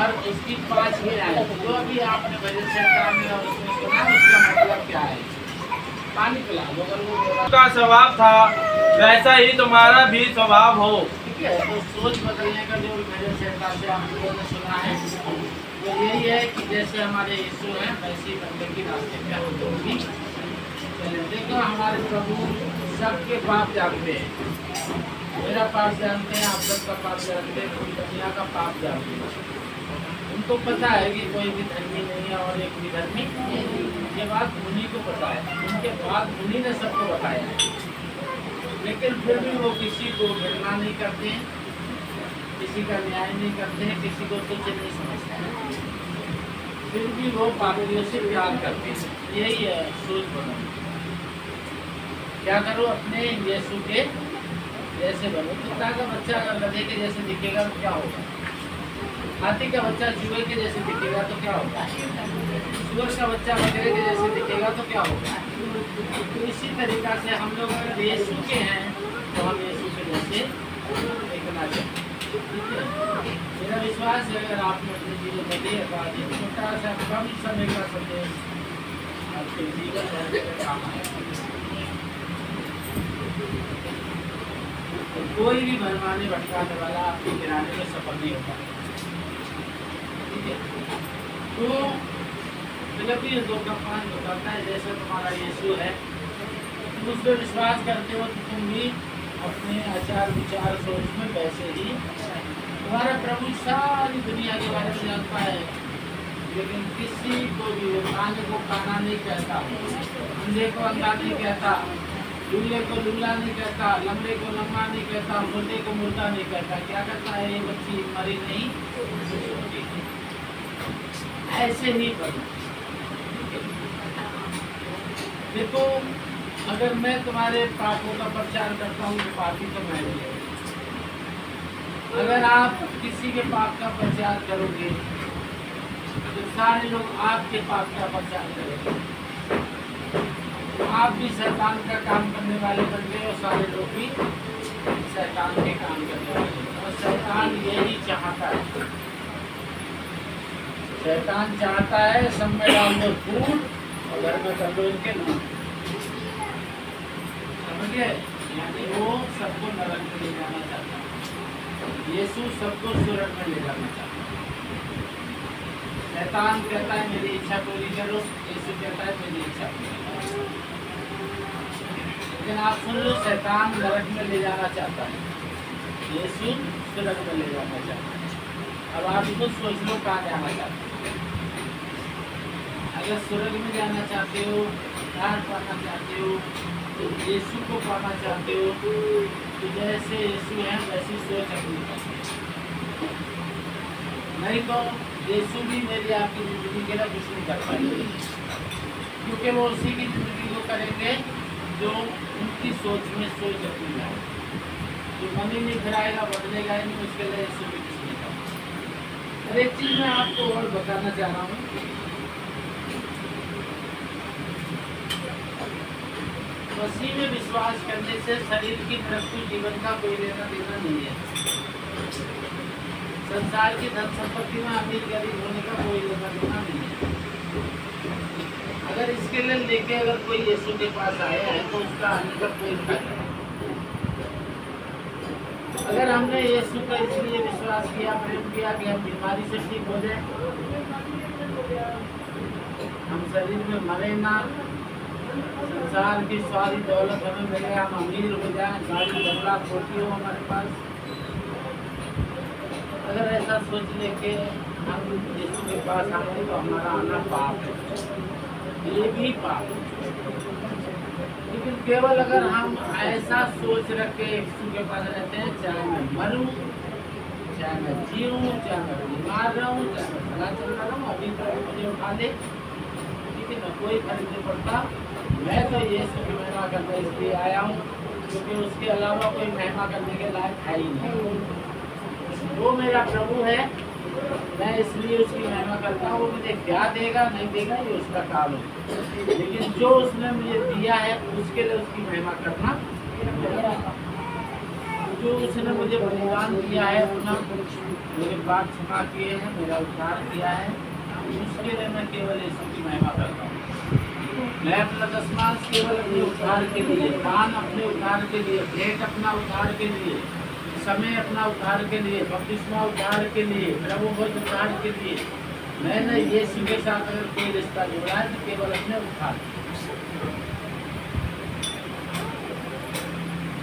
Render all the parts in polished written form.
और उसकी 5 ही आए। जो भी आपने भजन सेंटर में और उसमें सुना उसका मतलब क्या है? पानी पिला दो। अगर वो का स्वभाव था वैसा ही तुम्हारा भी स्वभाव हो। ठीक है, तो सोच बदलने का जो भजन सेंटर से आप लोगों ने सुना है तो यही है कि जैसे हमारे यीशु हैं वैसे ही बंदे की रास्ते में हम लोग भी चले। देखो हमारे प्रभु सबके पाप जानते हैं। मेरा पाप जानते हैं, आप सबका पाप जानते हैं, पूरी दुनिया का पाप जानते हैं। उनको पता है कि कोई भी धर्मी नहीं है और एक भी धर्मी नहीं है। ये बात उन्हीं को पता है, उनके बाद उन्हीं ने सबको बताया है। लेकिन फिर भी वो किसी को घृणा नहीं करते हैं, किसी का न्याय नहीं करते हैं, किसी को तुच्छ नहीं समझते हैं। फिर भी वो पापियों से प्यार करते हैं। यही है सोच बनो। क्या करो? अपने यीशु के जैसे बनो। कुत्ता का बच्चा अगर गधे के जैसे दिखेगा तो क्या होगा? हाथी का बच्चा चूहे के जैसे दिखेगा तो क्या होगा? सूअर का बच्चा बकरे के जैसे दिखेगा तो क्या होगा? तो इसी तरीका से हम लोग अगर यीशु के हैं तो हम यीशु के जैसे दिखना चाहिए। मेरा विश्वास है अगर आपने अपने जीवन में देखा एक छोटा सा कम समय का संदेश आपके जीवन में काम आएगा। तो कोई भी भरमाने भटकाने वाला आपके गिराने में सफल नहीं होता। ठीक है, तो फिलिप्पियों 2:5 बताता है जैसे तुम्हारा यीशु है तुम उस पर विश्वास करते हो तो तुम भी अपने आचार विचार सोच में वैसे ही। तुम्हारा प्रभु सारी दुनिया के बारे में जानता है, लेकिन किसी को भी खाने को खाना नहीं कहता, अंधे को अंधा नहीं कहता, लूले को लूला नहीं कहता, लंबे को लंबा नहीं कहता, मुर्दे को मुर्दा नहीं कहता। क्या कहता है? ये बच्ची मरी नहीं, ऐसे नहीं बनो। देखो अगर मैं तुम्हारे पापों का प्रचार करता हूँ तो पापी तो मैं नहीं। अगर आप किसी के पाप का प्रचार करोगे तो सारे लोग आपके पाप का प्रचार करेंगे। तो आप भी शैतान का काम करने वाले बन गए और सारे लोग भी शैतान के काम करने वाले। और शैतान यही चाहता है। शैतान चाहता है सब में डाल दो फूट और घर में कर दो इनके नाम। समझिए, यानी वो सबको नरक में ले जाना चाहता है। यीशु सबको स्वर्ग में ले जाना चाहता है। शैतान कहता है मेरी इच्छा पूरी करो, यीशु कहता है मेरी इच्छा पूरी करो। लेकिन आप सुन लो, शैतान नरक में ले जाना चाहता है, यीशु स्वर्ग में ले जाना चाहता है। अब आप खुद सोच लो कहाँ जाना चाहते हो। अगर स्वर्ग में जाना चाहते हो, उद्धार पाना चाहते हो, तो यीशु को पाना चाहते हो तो जैसे यीशु है वैसी सोच अपनी करनी। नहीं तो यीशु भी मेरी आपकी जिंदगी के लिए कुछ नहीं कर पाएंगे, क्योंकि वो उसी की जिंदगी को करेंगे जो उनकी सोच में सोच अपनी है। जो मन ही नहीं फिराएगा, बदलेगा ही नहीं, उसके लिए यीशु भी कुछ नहीं करता। और एक चीज मैं आपको और बताना चाह रहा हूँ, मसीह में विश्वास करने से शरीर की मृत्यु जीवन का कोई लेना देना नहीं है। संसार की धन संपत्ति में अमीर गरीब होने का कोई लेना देना नहीं है। अगर इसके लिए लेके अगर कोई यीशु के पास आया है तो उसका आने का कोई फायदा नहीं। अगर हमने यीशु का इसलिए विश्वास किया, प्रेम किया कि हम बीमारी से ठीक हो जाए, हम शरीर में मरे ना, संसार की सारी दौलत हमें मिले, हम अमीर हो जाएं, सारी बंगला कोठी हो हमारे पास, अगर ऐसा सोच लेके हम यीशु के पास आए तो हमारा आना पाप है, ये भी पाप है। लेकिन केवल अगर हम ऐसा सोच रख के यीशु के पास रहते हैं, चाहे मैं मरूं, चाहे मैं जीऊं, चाहे मैं बीमार रहूं, चाहे मैं भला चलता रहूं, अभी तक मुझे उठा ले, लेकिन कोई फर्क नहीं पड़ता। मैं तो यीशु की महिमा करने इसलिए आया हूँ क्योंकि उसके अलावा कोई महिमा करने के लायक है ही नहीं। वो मेरा प्रभु है, मैं इसलिए उसकी महिमा करता हूँ। वो मुझे क्या देगा नहीं देगा ये उसका काम है, लेकिन जो उसने मुझे दिया है उसके लिए उसकी महिमा करना। जो उसने मुझे बलिदान किया है, अपना मेरे पाप क्षमा किए हैं, मेरा उद्धार किया है, उसके लिए मैं केवल यीशु की महिमा करता हूँ। मैं अपना दशमांश केवल अपने उद्धार के लिए, दान अपने उद्धार के लिए, भेंट अपना उद्धार के लिए, समय अपना उद्धार के लिए, बपतिस्मा उद्धार के लिए, प्रभु भोज उद्धार के लिए, मैंने यीशु के साथ अगर कोई रिश्ता जोड़ा है तो केवल अपने उद्धार।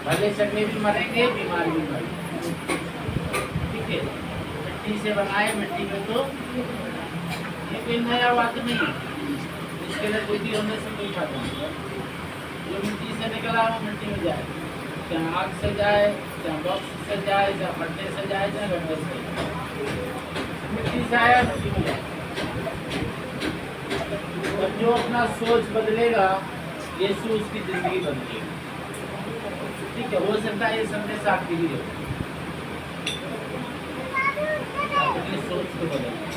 भले सके भी मरेंगे, बीमार भी मरेंगे, ठीक है। मिट्टी से बनाए, मिट्टी में तो ये कोई नया बात नहीं है, इसके लिए बुद्धि होने से कोई फायदा नहीं है। जो मिट्टी से निकला वो मिट्टी में जाए, चाहे आग से जाए, चाहे बॉक्स से जाए, चाहे पट्टे से जाए, चाहे गड्ढे से जाए, मिट्टी से आया मिट्टी में जाए। तो जो अपना सोच बदलेगा, यीशु उसकी जिंदगी बदलेगी, ठीक है। हो सकता है ये संदेश आपके लिए हो, अपनी सोच को बदलना,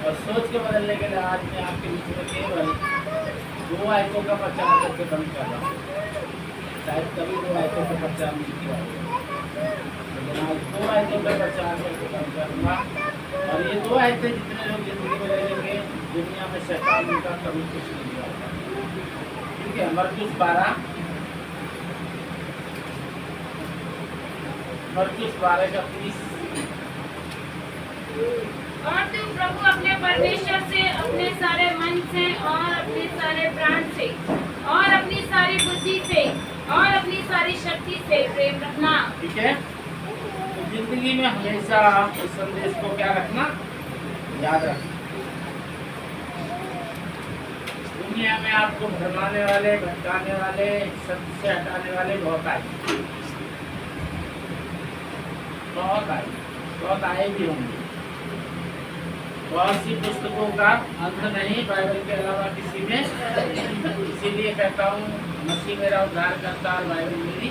और सोच को बदलने के लिए आज मैं आपके बीच में केवल 2 आयतों का प्रचार करके बंद कर रहा हूँ। शायद कभी 2 आयतों का प्रचार नहीं किया, लेकिन आज 2 आयतों का प्रचार करके बंद करूँगा। और ये 2 आयतें जितने लोग जिंदगी में रहेंगे, दुनिया में शैतान उनका कभी कुछ नहीं होगा, ठीक है। मरकुस 12 का 30। और तू प्रभु अपने परमेश्वर से अपने सारे मन से और अपने सारे प्राण से और अपनी सारी बुद्धि से और अपनी सारी शक्ति से प्रेम रखना, ठीक है। तो जिंदगी में हमेशा इस संदेश को क्या रखना, याद रखना। दुनिया में आपको भरमाने वाले, भटकाने वाले, सत्य से हटाने वाले बहुत आए भी होंगे। बहुत सी पुस्तकों का अंत नहीं बाइबल के अलावा किसी में, इसीलिए कहता हूँ मसीह मेरा उद्धार करता और बाइबल मेरी